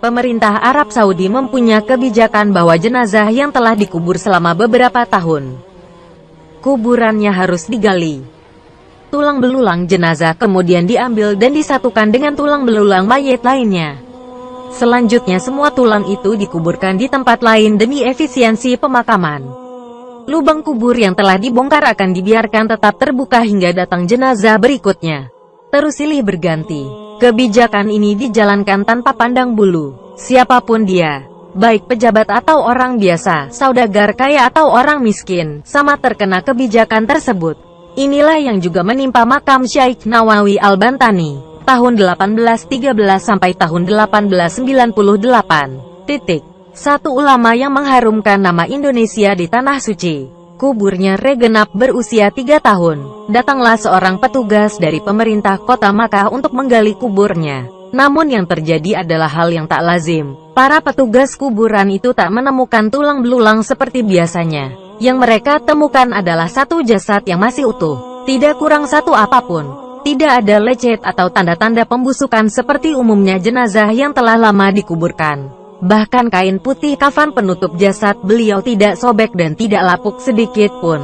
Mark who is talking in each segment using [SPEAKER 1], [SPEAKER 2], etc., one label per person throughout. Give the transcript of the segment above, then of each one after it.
[SPEAKER 1] Pemerintah Arab Saudi mempunyai kebijakan bahwa jenazah yang telah dikubur selama beberapa tahun, kuburannya harus digali. Tulang belulang jenazah kemudian diambil dan disatukan dengan tulang belulang mayat lainnya. Selanjutnya semua tulang itu dikuburkan di tempat lain demi efisiensi pemakaman. Lubang kubur yang telah dibongkar akan dibiarkan tetap terbuka hingga datang jenazah berikutnya. Terus silih berganti. Kebijakan ini dijalankan tanpa pandang bulu. Siapapun dia, baik pejabat atau orang biasa, saudagar kaya atau orang miskin, sama terkena kebijakan tersebut. Inilah yang juga menimpa makam Syekh Nawawi Al-Bantani, tahun 1813 sampai tahun 1898. Satu ulama yang mengharumkan nama Indonesia di Tanah Suci. Kuburnya regenap berusia 3 tahun. Datanglah seorang petugas dari pemerintah kota Makkah untuk menggali kuburnya. Namun yang terjadi adalah hal yang tak lazim. Para petugas kuburan itu tak menemukan tulang belulang seperti biasanya. Yang mereka temukan adalah satu jasad yang masih utuh. Tidak kurang satu apapun. Tidak ada lecet atau tanda-tanda pembusukan seperti umumnya jenazah yang telah lama dikuburkan. Bahkan kain putih kafan penutup jasad beliau tidak sobek dan tidak lapuk sedikit pun.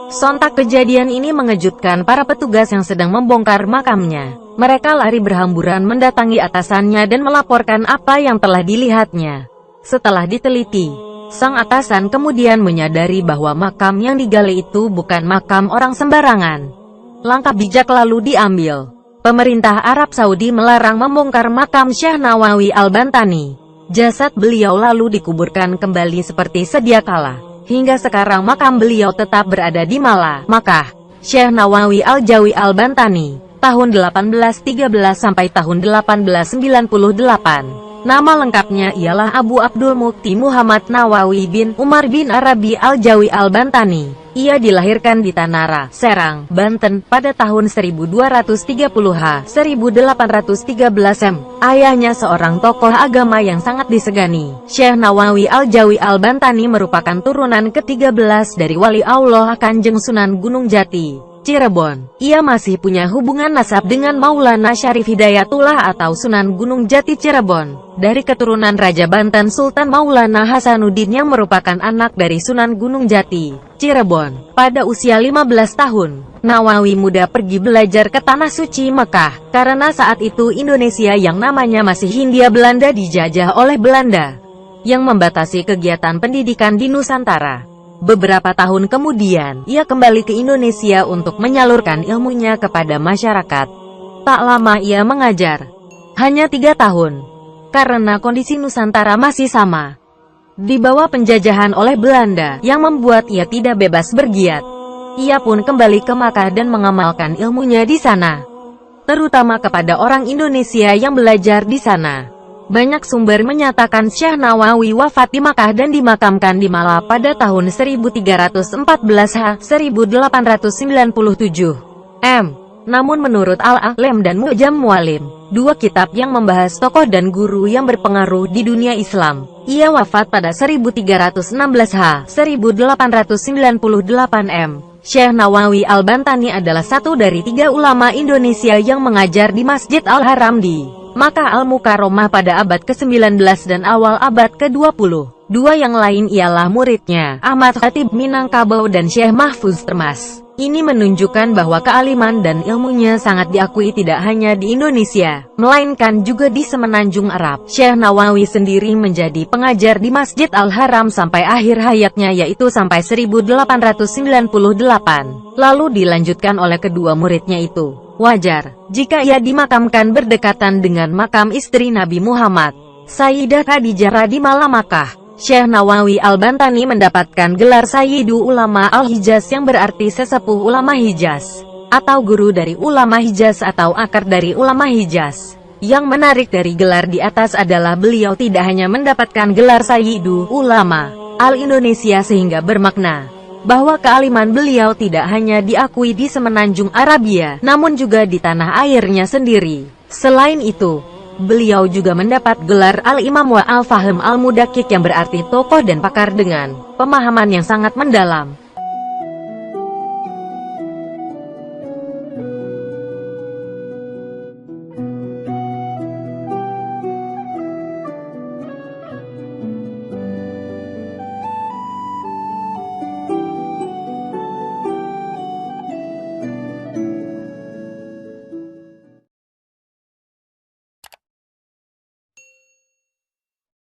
[SPEAKER 1] Sontak kejadian ini mengejutkan para petugas yang sedang membongkar makamnya. Mereka lari berhamburan mendatangi atasannya dan melaporkan apa yang telah dilihatnya. Setelah diteliti, sang atasan kemudian menyadari bahwa makam yang digali itu bukan makam orang sembarangan. Langkah bijak lalu diambil. Pemerintah Arab Saudi melarang membongkar makam Syekh Nawawi Al-Bantani. Jasad beliau lalu dikuburkan kembali seperti sedia kala. Hingga sekarang makam beliau tetap berada di Makkah. Syekh Nawawi Al-Jawi Al-Bantani, tahun 1813 sampai tahun 1898. Nama lengkapnya ialah Abu Abdul Mukti Muhammad Nawawi bin Umar bin Arabi Al-Jawi Al-Bantani. Ia dilahirkan di Tanara, Serang, Banten, pada tahun 1230H, 1813 M. Ayahnya seorang tokoh agama yang sangat disegani. Syekh Nawawi Al-Jawi Al-Bantani merupakan turunan ke-13 dari Wali Allah Kanjeng Sunan Gunung Jati, Cirebon. Ia masih punya hubungan nasab dengan Maulana Syarif Hidayatullah atau Sunan Gunung Jati Cirebon, dari keturunan Raja Banten Sultan Maulana Hasanuddin yang merupakan anak dari Sunan Gunung Jati, Cirebon. Pada usia 15 tahun, Nawawi muda pergi belajar ke Tanah Suci Mekah, karena saat itu Indonesia yang namanya masih Hindia Belanda dijajah oleh Belanda, yang membatasi kegiatan pendidikan di Nusantara. Beberapa tahun kemudian, ia kembali ke Indonesia untuk menyalurkan ilmunya kepada masyarakat. Tak lama ia mengajar, hanya 3 tahun, karena kondisi Nusantara masih sama, di bawah penjajahan oleh Belanda, yang membuat ia tidak bebas bergiat. Ia pun kembali ke Makkah dan mengamalkan ilmunya di sana, terutama kepada orang Indonesia yang belajar di sana. Banyak sumber menyatakan Syekh Nawawi wafat di Makkah dan dimakamkan di Malah pada tahun 1314 H. 1897 M. Namun menurut Al-A'lam dan Mu'jam Mu'allim, dua kitab yang membahas tokoh dan guru yang berpengaruh di dunia Islam, ia wafat pada 1316 H. 1898 M. Syekh Nawawi Al-Bantani adalah satu dari 3 ulama Indonesia yang mengajar di Masjid Al-Haram di Makkah Al-Mukarramah pada abad ke-19 dan awal abad ke-20. Dua yang lain ialah muridnya, Ahmad Khatib Minangkabau dan Syekh Mahfuz Termas. Ini menunjukkan bahwa kealiman dan ilmunya sangat diakui tidak hanya di Indonesia, melainkan juga di semenanjung Arab. Syekh Nawawi sendiri menjadi pengajar di Masjid Al-Haram sampai akhir hayatnya, yaitu sampai 1898. Lalu dilanjutkan oleh kedua muridnya itu. Wajar jika ia dimakamkan berdekatan dengan makam istri Nabi Muhammad, Sayyidah Khadijah radhiyallahu Makkah. Syekh Nawawi Al-Bantani mendapatkan gelar Sayyidu Ulama Al-Hijaz yang berarti sesepuh ulama Hijaz, atau guru dari ulama Hijaz atau akar dari ulama Hijaz. Yang menarik dari gelar di atas adalah beliau tidak hanya mendapatkan gelar Sayyidu Ulama Al-Indonesia, sehingga bermakna bahwa kealiman beliau tidak hanya diakui di semenanjung Arabia, namun juga di tanah airnya sendiri. Selain itu, beliau juga mendapat gelar Al-Imam wa Al-Fahim Al-Mudakik yang berarti tokoh dan pakar dengan pemahaman yang sangat mendalam.